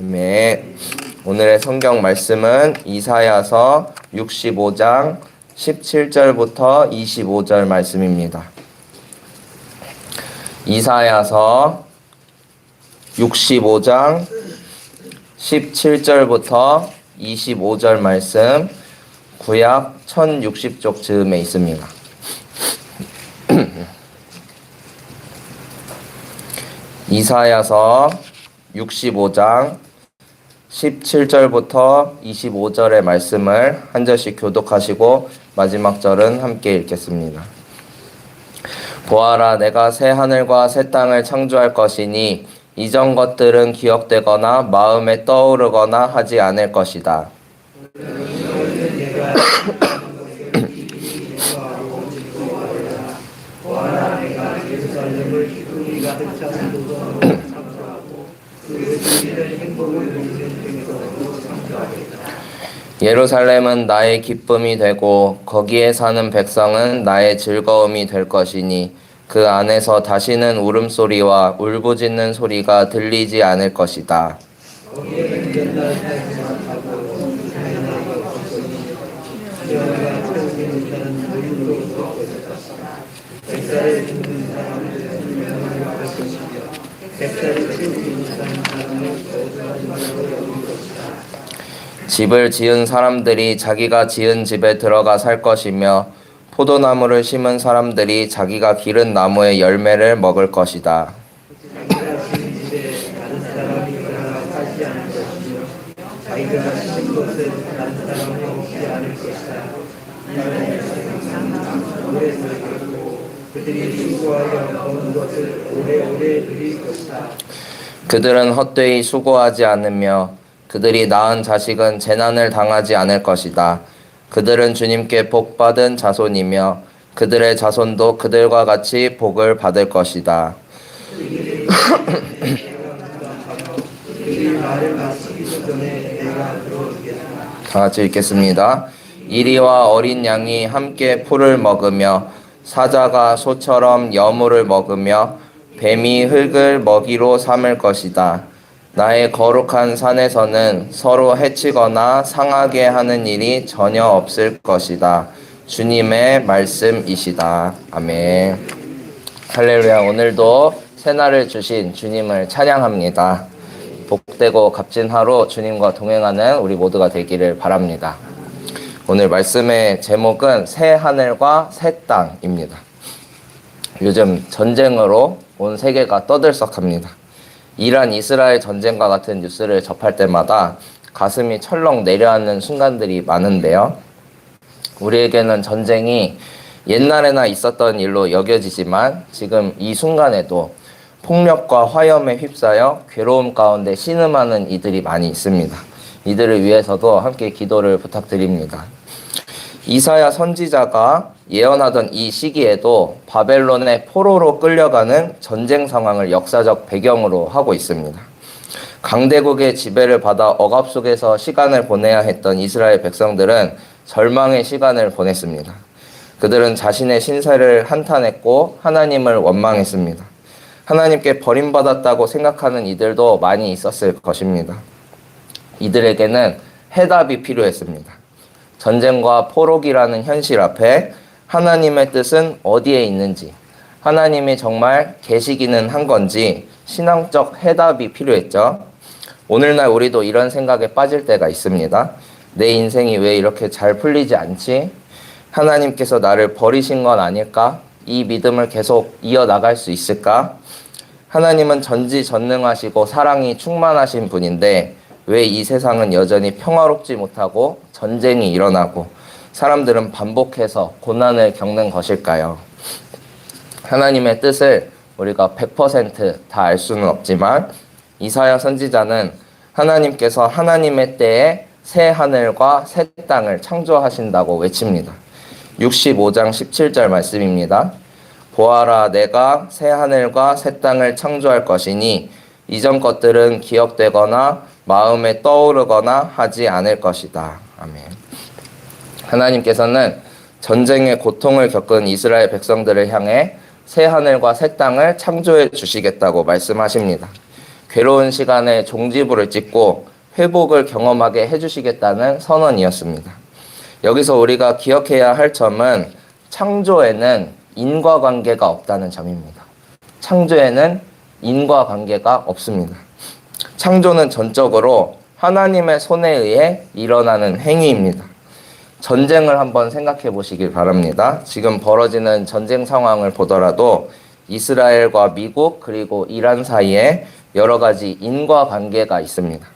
네. 오늘의 성경 말씀은 이사야서 65장 17절부터 25절 말씀입니다. 이사야서 65장 17절부터 25절 말씀, 구약 1060쪽 즈음에 있습니다. 이사야서 65장 17절부터 25절의 말씀을 한 절씩 교독하시고 마지막 절은 함께 읽겠습니다. 보아라, 내가 새 하늘과 새 땅을 창조할 것이니 이전 것들은 기억되거나 마음에 떠오르거나 하지 않을 것이다. 예루살렘은 나의 기쁨이 되고 거기에 사는 백성은 나의 즐거움이 될 것이니 그 안에서 다시는 울음소리와 울부짖는 소리가 들리지 않을 것이다. 집을 지은 사람들이 자기가 지은 집에 들어가 살 것이며 포도나무를 심은 사람들이 자기가 기른 나무의 열매를 먹을 것이다. 그들은 헛되이 수고하지 않으며 그들이 낳은 자식은 재난을 당하지 않을 것이다. 그들은 주님께 복받은 자손이며 그들의 자손도 그들과 같이 복을 받을 것이다. 다 같이 읽겠습니다. 이리와 어린 양이 함께 풀을 먹으며 사자가 소처럼 여물을 먹으며 뱀이 흙을 먹이로 삼을 것이다. 나의 거룩한 산에서는 서로 해치거나 상하게 하는 일이 전혀 없을 것이다. 주님의 말씀이시다. 아멘. 할렐루야. 오늘도 새날을 주신 주님을 찬양합니다. 복되고 값진 하루 주님과 동행하는 우리 모두가 되기를 바랍니다. 오늘 말씀의 제목은 새 하늘과 새 땅입니다. 요즘 전쟁으로 온 세계가 떠들썩합니다. 이란 이스라엘 전쟁과 같은 뉴스를 접할 때마다 가슴이 철렁 내려앉는 순간들이 많은데요. 우리에게는 전쟁이 옛날에나 있었던 일로 여겨지지만 지금 이 순간에도 폭력과 화염에 휩싸여 괴로움 가운데 신음하는 이들이 많이 있습니다. 이들을 위해서도 함께 기도를 부탁드립니다. 이사야 선지자가 예언하던 이 시기에도 바벨론의 포로로 끌려가는 전쟁 상황을 역사적 배경으로 하고 있습니다. 강대국의 지배를 받아 억압 속에서 시간을 보내야 했던 이스라엘 백성들은 절망의 시간을 보냈습니다. 그들은 자신의 신세를 한탄했고 하나님을 원망했습니다. 하나님께 버림받았다고 생각하는 이들도 많이 있었을 것입니다. 이들에게는 해답이 필요했습니다. 전쟁과 포로기라는 현실 앞에 하나님의 뜻은 어디에 있는지, 하나님이 정말 계시기는 한 건지 신앙적 해답이 필요했죠. 오늘날 우리도 이런 생각에 빠질 때가 있습니다. 내 인생이 왜 이렇게 잘 풀리지 않지? 하나님께서 나를 버리신 건 아닐까? 이 믿음을 계속 이어나갈 수 있을까? 하나님은 전지전능하시고 사랑이 충만하신 분인데 왜 이 세상은 여전히 평화롭지 못하고 전쟁이 일어나고 사람들은 반복해서 고난을 겪는 것일까요? 하나님의 뜻을 우리가 100% 다 알 수는 없지만 이사야 선지자는 하나님께서 하나님의 때에 새 하늘과 새 땅을 창조하신다고 외칩니다. 65장 17절 말씀입니다. 보아라, 내가 새 하늘과 새 땅을 창조할 것이니 이전 것들은 기억되거나 마음에 떠오르거나 하지 않을 것이다. 아멘. 하나님께서는 전쟁의 고통을 겪은 이스라엘 백성들을 향해 새 하늘과 새 땅을 창조해 주시겠다고 말씀하십니다. 괴로운 시간에 종지부를 찍고 회복을 경험하게 해주시겠다는 선언이었습니다. 여기서 우리가 기억해야 할 점은 창조에는 인과관계가 없다는 점입니다. 창조에는 인과관계가 없습니다. 창조는 전적으로 하나님의 손에 의해 일어나는 행위입니다. 전쟁을 한번 생각해 보시길 바랍니다. 지금 벌어지는 전쟁 상황을 보더라도 이스라엘과 미국 그리고 이란 사이에 여러 가지 인과관계가 있습니다.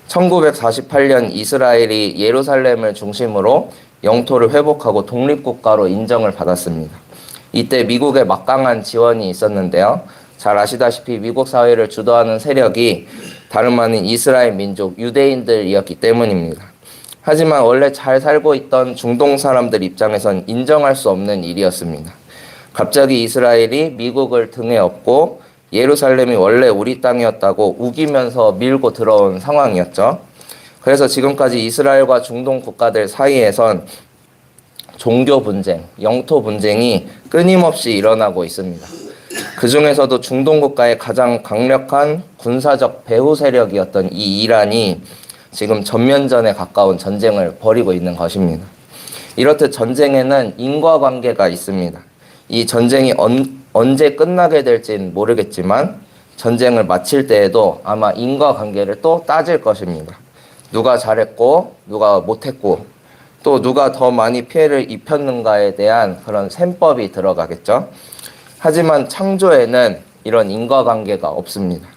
1948년 이스라엘이 예루살렘을 중심으로 영토를 회복하고 독립국가로 인정을 받았습니다. 이때 미국의 막강한 지원이 있었는데요. 잘 아시다시피 미국 사회를 주도하는 세력이 다름 아닌 이스라엘 민족 유대인들이었기 때문입니다. 하지만 원래 잘 살고 있던 중동 사람들 입장에선 인정할 수 없는 일이었습니다. 갑자기 이스라엘이 미국을 등에 업고 예루살렘이 원래 우리 땅이었다고 우기면서 밀고 들어온 상황이었죠. 그래서 지금까지 이스라엘과 중동 국가들 사이에선 종교 분쟁, 영토 분쟁이 끊임없이 일어나고 있습니다. 그 중에서도 중동 국가의 가장 강력한 군사적 배후 세력이었던 이 이란이 지금 전면전에 가까운 전쟁을 벌이고 있는 것입니다. 이렇듯 전쟁에는 인과관계가 있습니다. 이 전쟁이 언제 끝나게 될지는 모르겠지만 전쟁을 마칠 때에도 아마 인과관계를 또 따질 것입니다. 누가 잘했고 누가 못했고 또 누가 더 많이 피해를 입혔는가에 대한 그런 셈법이 들어가겠죠. 하지만 창조에는 이런 인과관계가 없습니다.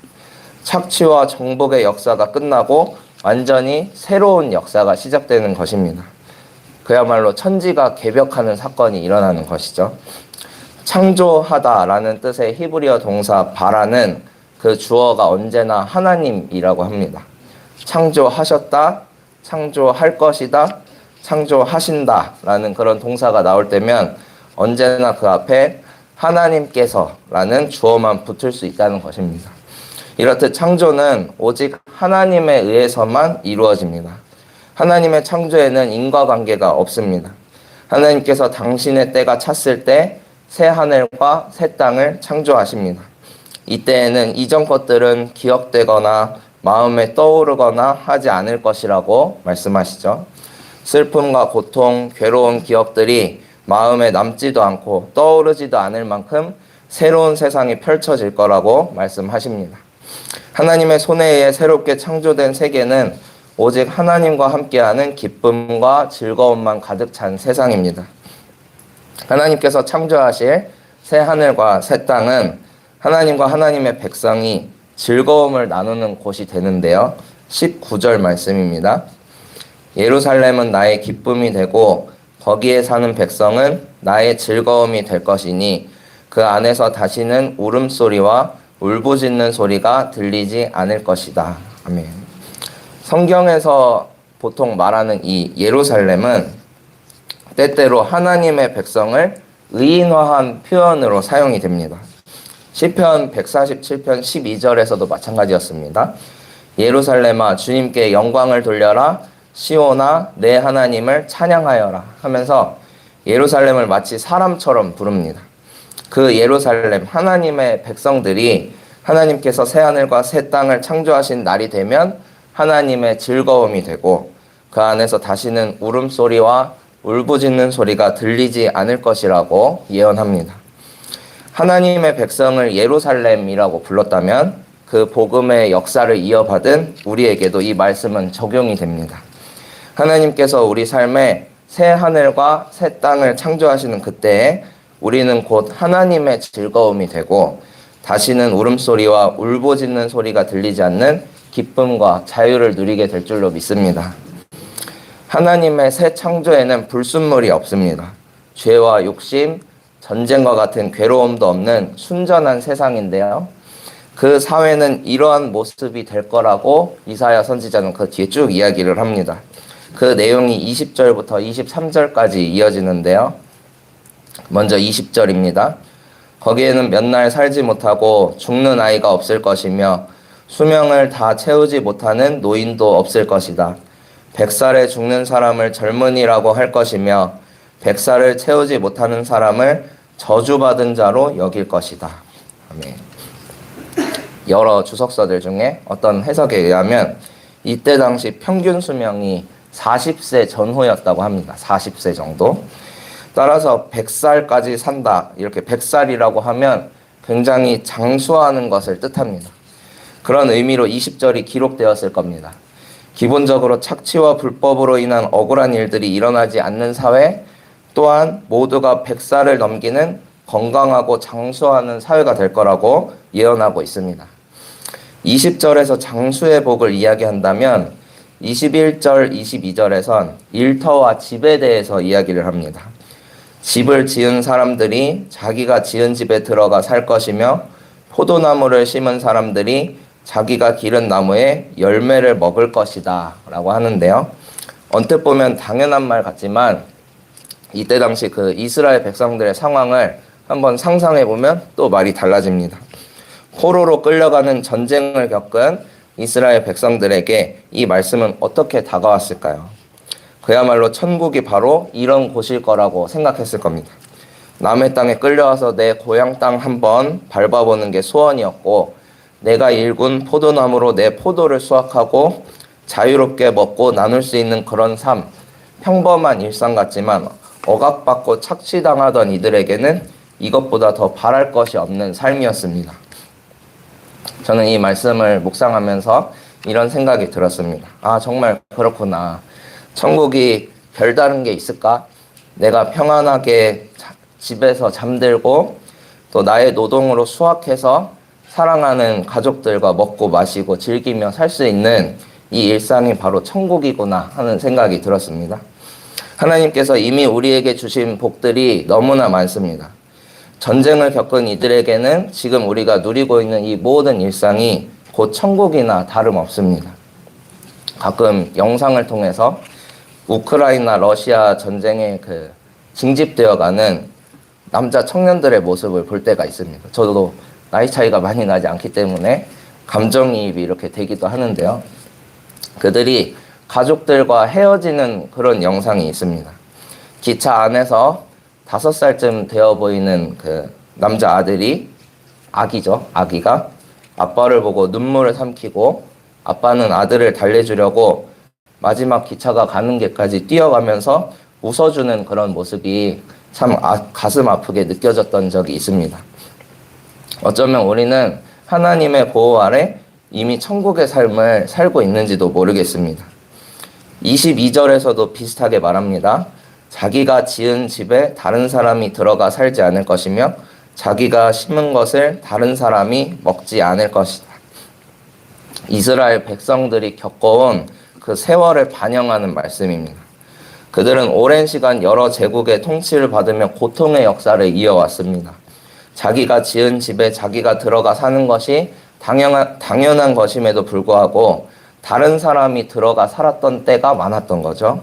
착취와 정복의 역사가 끝나고 완전히 새로운 역사가 시작되는 것입니다. 그야말로 천지가 개벽하는 사건이 일어나는 것이죠. 창조하다라는 뜻의 히브리어 동사 바라는 그 주어가 언제나 하나님이라고 합니다. 창조하셨다, 창조할 것이다, 창조하신다라는 그런 동사가 나올 때면 언제나 그 앞에 하나님께서라는 주어만 붙을 수 있다는 것입니다. 이렇듯 창조는 오직 하나님에 의해서만 이루어집니다. 하나님의 창조에는 인과관계가 없습니다. 하나님께서 당신의 때가 찼을 때 새 하늘과 새 땅을 창조하십니다. 이때에는 이전 것들은 기억되거나 마음에 떠오르거나 하지 않을 것이라고 말씀하시죠. 슬픔과 고통, 괴로운 기억들이 마음에 남지도 않고 떠오르지도 않을 만큼 새로운 세상이 펼쳐질 거라고 말씀하십니다. 하나님의 손에 의해 새롭게 창조된 세계는 오직 하나님과 함께하는 기쁨과 즐거움만 가득 찬 세상입니다. 하나님께서 창조하실 새 하늘과 새 땅은 하나님과 하나님의 백성이 즐거움을 나누는 곳이 되는데요. 19절 말씀입니다. 예루살렘은 나의 기쁨이 되고 거기에 사는 백성은 나의 즐거움이 될 것이니 그 안에서 다시는 울음소리와 울부짖는 소리가 들리지 않을 것이다. 아멘. 성경에서 보통 말하는 이 예루살렘은 때때로 하나님의 백성을 의인화한 표현으로 사용이 됩니다. 시편 147편 12절에서도 마찬가지였습니다. 예루살렘아 주님께 영광을 돌려라, 시온아 내 하나님을 찬양하여라 하면서 예루살렘을 마치 사람처럼 부릅니다. 그 예루살렘 하나님의 백성들이 하나님께서 새하늘과 새 땅을 창조하신 날이 되면 하나님의 즐거움이 되고 그 안에서 다시는 울음소리와 울부짖는 소리가 들리지 않을 것이라고 예언합니다. 하나님의 백성을 예루살렘이라고 불렀다면 그 복음의 역사를 이어받은 우리에게도 이 말씀은 적용이 됩니다. 하나님께서 우리 삶에 새 하늘과 새 땅을 창조하시는 그때에 우리는 곧 하나님의 즐거움이 되고 다시는 울음소리와 울부짖는 소리가 들리지 않는 기쁨과 자유를 누리게 될 줄로 믿습니다. 하나님의 새 창조에는 불순물이 없습니다. 죄와 욕심, 전쟁과 같은 괴로움도 없는 순전한 세상인데요. 그 사회는 이러한 모습이 될 거라고 이사야 선지자는 그 뒤에 쭉 이야기를 합니다. 그 내용이 20절부터 23절까지 이어지는데요. 먼저 20절입니다. 거기에는 몇 날 살지 못하고 죽는 아이가 없을 것이며 수명을 다 채우지 못하는 노인도 없을 것이다. 100살에 죽는 사람을 젊은이라고 할 것이며 100살을 채우지 못하는 사람을 저주받은 자로 여길 것이다. 아멘. 여러 주석서들 중에 어떤 해석에 의하면 이때 당시 평균 수명이 40세 전후였다고 합니다. 40세 정도. 따라서 100살까지 산다. 이렇게 100살이라고 하면 굉장히 장수하는 것을 뜻합니다. 그런 의미로 20절이 기록되었을 겁니다. 기본적으로 착취와 불법으로 인한 억울한 일들이 일어나지 않는 사회, 또한 모두가 100살을 넘기는 건강하고 장수하는 사회가 될 거라고 예언하고 있습니다. 20절에서 장수의 복을 이야기한다면 21절, 22절에선 일터와 집에 대해서 이야기를 합니다. 집을 지은 사람들이 자기가 지은 집에 들어가 살 것이며 포도나무를 심은 사람들이 자기가 기른 나무에 열매를 먹을 것이다 라고 하는데요. 언뜻 보면 당연한 말 같지만 이때 당시 그 이스라엘 백성들의 상황을 한번 상상해 보면 또 말이 달라집니다. 포로로 끌려가는 전쟁을 겪은 이스라엘 백성들에게 이 말씀은 어떻게 다가왔을까요? 그야말로 천국이 바로 이런 곳일 거라고 생각했을 겁니다. 남의 땅에 끌려와서 내 고향 땅 한번 밟아보는 게 소원이었고, 내가 일군 포도나무로 내 포도를 수확하고 자유롭게 먹고 나눌 수 있는 그런 삶, 평범한 일상 같지만 억압받고 착취당하던 이들에게는 이것보다 더 바랄 것이 없는 삶이었습니다. 저는 이 말씀을 묵상하면서 이런 생각이 들었습니다. 아, 정말 그렇구나. 천국이 별다른 게 있을까? 내가 평안하게 집에서 잠들고 또 나의 노동으로 수확해서 사랑하는 가족들과 먹고 마시고 즐기며 살 수 있는 이 일상이 바로 천국이구나 하는 생각이 들었습니다. 하나님께서 이미 우리에게 주신 복들이 너무나 많습니다. 전쟁을 겪은 이들에게는 지금 우리가 누리고 있는 이 모든 일상이 곧 천국이나 다름없습니다. 가끔 영상을 통해서 우크라이나 러시아 전쟁에 징집되어가는 남자 청년들의 모습을 볼 때가 있습니다. 저도 나이 차이가 많이 나지 않기 때문에 감정이입이 이렇게 되기도 하는데요. 그들이 가족들과 헤어지는 그런 영상이 있습니다. 기차 안에서 5살쯤 되어 보이는 그 남자 아들이, 아기가 아빠를 보고 눈물을 삼키고 아빠는 아들을 달래주려고 마지막 기차가 가는 데까지 뛰어가면서 웃어주는 그런 모습이 참 가슴 아프게 느껴졌던 적이 있습니다. 어쩌면 우리는 하나님의 보호 아래 이미 천국의 삶을 살고 있는지도 모르겠습니다. 22절에서도 비슷하게 말합니다. 자기가 지은 집에 다른 사람이 들어가 살지 않을 것이며 자기가 심은 것을 다른 사람이 먹지 않을 것이다. 이스라엘 백성들이 겪어온 그 세월을 반영하는 말씀입니다. 그들은 오랜 시간 여러 제국의 통치를 받으며 고통의 역사를 이어왔습니다. 자기가 지은 집에 자기가 들어가 사는 것이 당연한 것임에도 불구하고 다른 사람이 들어가 살았던 때가 많았던 거죠.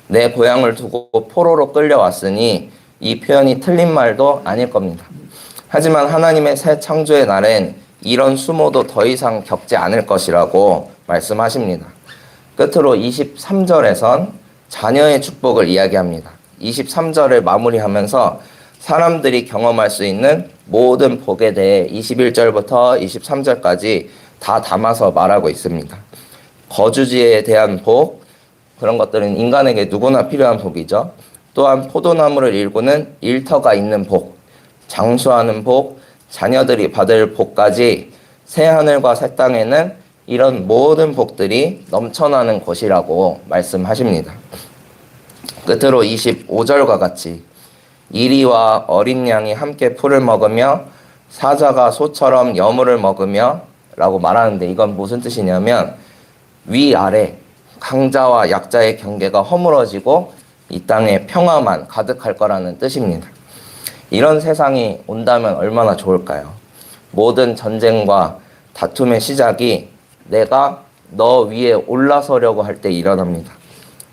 내 고향을 두고 포로로 끌려왔으니 이 표현이 틀린 말도 아닐 겁니다. 하지만 하나님의 새 창조의 날엔 이런 수모도 더 이상 겪지 않을 것이라고 말씀하십니다. 끝으로 23절에선 자녀의 축복을 이야기합니다. 23절을 마무리하면서 사람들이 경험할 수 있는 모든 복에 대해 21절부터 23절까지 다 담아서 말하고 있습니다. 거주지에 대한 복, 그런 것들은 인간에게 누구나 필요한 복이죠. 또한 포도나무를 일구는 일터가 있는 복, 장수하는 복, 자녀들이 받을 복까지 새하늘과 새 땅에는 이런 모든 복들이 넘쳐나는 곳이라고 말씀하십니다. 끝으로 25절과 같이 이리와 어린 양이 함께 풀을 먹으며 사자가 소처럼 여물을 먹으며 라고 말하는데, 이건 무슨 뜻이냐면 위아래 강자와 약자의 경계가 허물어지고 이 땅에 평화만 가득할 거라는 뜻입니다. 이런 세상이 온다면 얼마나 좋을까요? 모든 전쟁과 다툼의 시작이 내가 너 위에 올라서려고 할 때 일어납니다.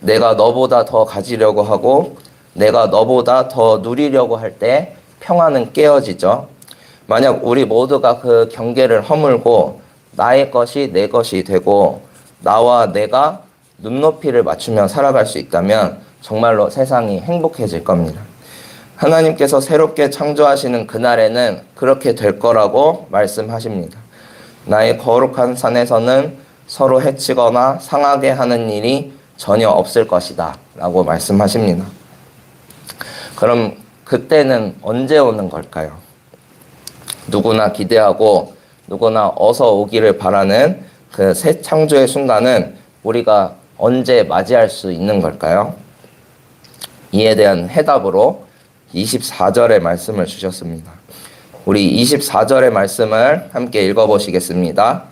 내가 너보다 더 가지려고 하고 내가 너보다 더 누리려고 할 때 평화는 깨어지죠. 만약 우리 모두가 그 경계를 허물고 나의 것이 내 것이 되고 나와 내가 눈높이를 맞추며 살아갈 수 있다면 정말로 세상이 행복해질 겁니다. 하나님께서 새롭게 창조하시는 그날에는 그렇게 될 거라고 말씀하십니다. 나의 거룩한 산에서는 서로 해치거나 상하게 하는 일이 전혀 없을 것이다 라고 말씀하십니다. 그럼 그때는 언제 오는 걸까요? 누구나 기대하고 누구나 어서 오기를 바라는 그 새 창조의 순간은 우리가 언제 맞이할 수 있는 걸까요? 이에 대한 해답으로 24절의 말씀을 주셨습니다. 우리 24절의 말씀을 함께 읽어보시겠습니다.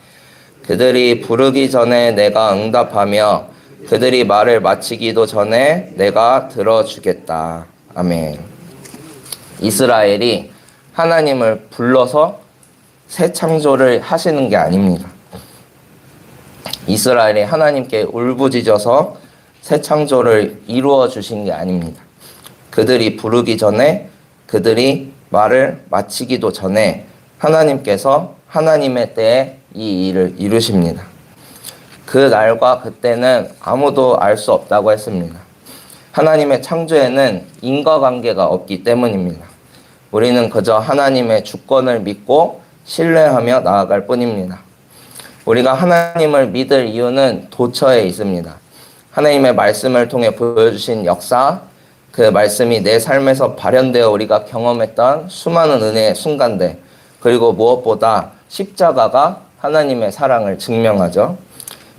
그들이 부르기 전에 내가 응답하며 그들이 말을 마치기도 전에 내가 들어주겠다. 아멘. 이스라엘이 하나님을 불러서 새 창조를 하시는 게 아닙니다. 이스라엘이 하나님께 울부짖어서 새 창조를 이루어 주신 게 아닙니다. 그들이 부르기 전에, 그들이 말을 마치기도 전에 하나님께서 하나님의 때에 이 일을 이루십니다. 그 날과 그때는 아무도 알 수 없다고 했습니다. 하나님의 창조에는 인과관계가 없기 때문입니다. 우리는 그저 하나님의 주권을 믿고 신뢰하며 나아갈 뿐입니다. 우리가 하나님을 믿을 이유는 도처에 있습니다. 하나님의 말씀을 통해 보여주신 역사, 그 말씀이 내 삶에서 발현되어 우리가 경험했던 수많은 은혜의 순간들, 그리고 무엇보다 십자가가 하나님의 사랑을 증명하죠.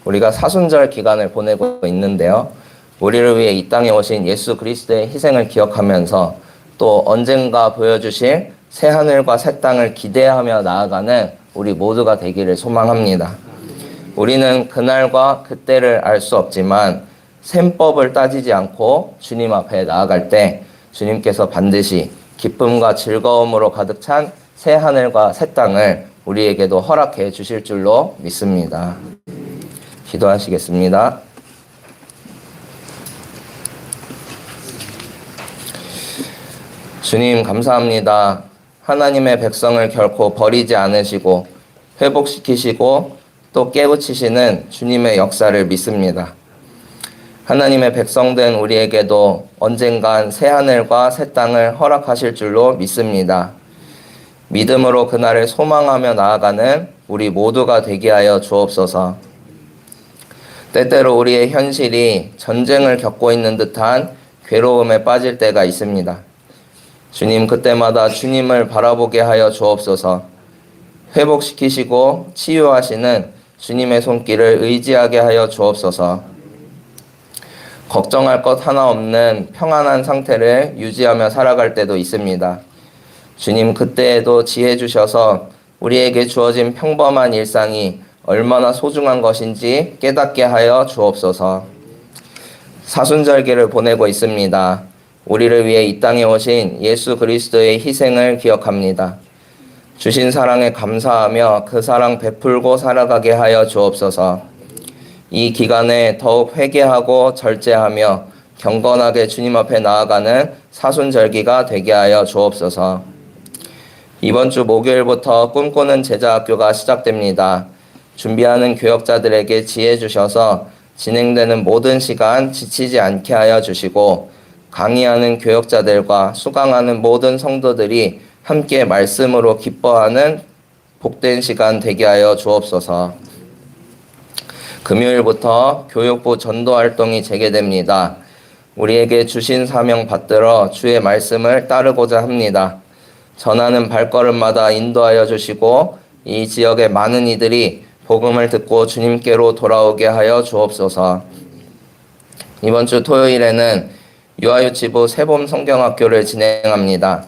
우리가 사순절 기간을 보내고 있는데요. 우리를 위해 이 땅에 오신 예수 그리스도의 희생을 기억하면서 또 언젠가 보여주실 새 하늘과 새 땅을 기대하며 나아가는 우리 모두가 되기를 소망합니다. 우리는 그날과 그때를 알 수 없지만 셈법을 따지지 않고 주님 앞에 나아갈 때 주님께서 반드시 기쁨과 즐거움으로 가득 찬 새 하늘과 새 땅을 우리에게도 허락해 주실 줄로 믿습니다. 기도하시겠습니다. 주님 감사합니다. 하나님의 백성을 결코 버리지 않으시고 회복시키시고 또 깨우치시는 주님의 역사를 믿습니다. 하나님의 백성된 우리에게도 언젠간 새 하늘과 새 땅을 허락하실 줄로 믿습니다. 믿음으로 그날을 소망하며 나아가는 우리 모두가 되게 하여 주옵소서. 때때로 우리의 현실이 전쟁을 겪고 있는 듯한 괴로움에 빠질 때가 있습니다. 주님, 그때마다 주님을 바라보게 하여 주옵소서. 회복시키시고 치유하시는 주님의 손길을 의지하게 하여 주옵소서. 걱정할 것 하나 없는 평안한 상태를 유지하며 살아갈 때도 있습니다. 주님, 그때에도 지혜 주셔서 우리에게 주어진 평범한 일상이 얼마나 소중한 것인지 깨닫게 하여 주옵소서. 사순절기를 보내고 있습니다. 우리를 위해 이 땅에 오신 예수 그리스도의 희생을 기억합니다. 주신 사랑에 감사하며 그 사랑 베풀고 살아가게 하여 주옵소서. 이 기간에 더욱 회개하고 절제하며 경건하게 주님 앞에 나아가는 사순절기가 되게 하여 주옵소서. 이번 주 목요일부터 꿈꾸는 제자학교가 시작됩니다. 준비하는 교역자들에게 지혜 주셔서 진행되는 모든 시간 지치지 않게 하여 주시고 강의하는 교역자들과 수강하는 모든 성도들이 함께 말씀으로 기뻐하는 복된 시간 되게 하여 주옵소서. 금요일부터 교육부 전도 활동이 재개됩니다. 우리에게 주신 사명 받들어 주의 말씀을 따르고자 합니다. 전하는 발걸음마다 인도하여 주시고 이 지역의 많은 이들이 복음을 듣고 주님께로 돌아오게 하여 주옵소서. 이번 주 토요일에는 유아유치부 새봄 성경학교를 진행합니다.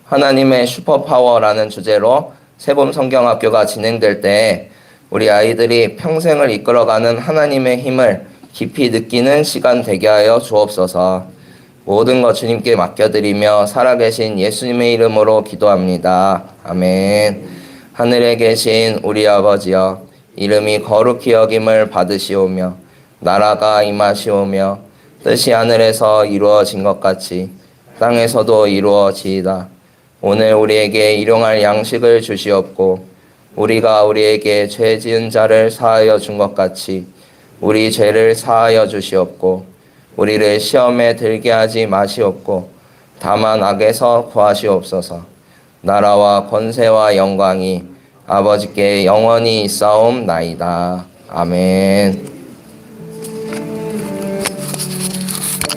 하나님의 슈퍼파워라는 주제로 새봄 성경학교가 진행될 때 우리 아이들이 평생을 이끌어가는 하나님의 힘을 깊이 느끼는 시간 되게 하여 주옵소서. 모든 것 주님께 맡겨드리며 살아계신 예수님의 이름으로 기도합니다. 아멘. 하늘에 계신 우리 아버지여, 이름이 거룩히 여김을 받으시오며 나라가 임하시오며 뜻이 하늘에서 이루어진 것 같이 땅에서도 이루어지이다. 오늘 우리에게 일용할 양식을 주시옵고 우리가 우리에게 죄 지은 자를 사하여 준 것 같이 우리 죄를 사하여 주시옵고 우리를 시험에 들게 하지 마시옵고 다만 악에서 구하시옵소서. 나라와 권세와 영광이 아버지께 영원히 있사옵나이다. 아멘.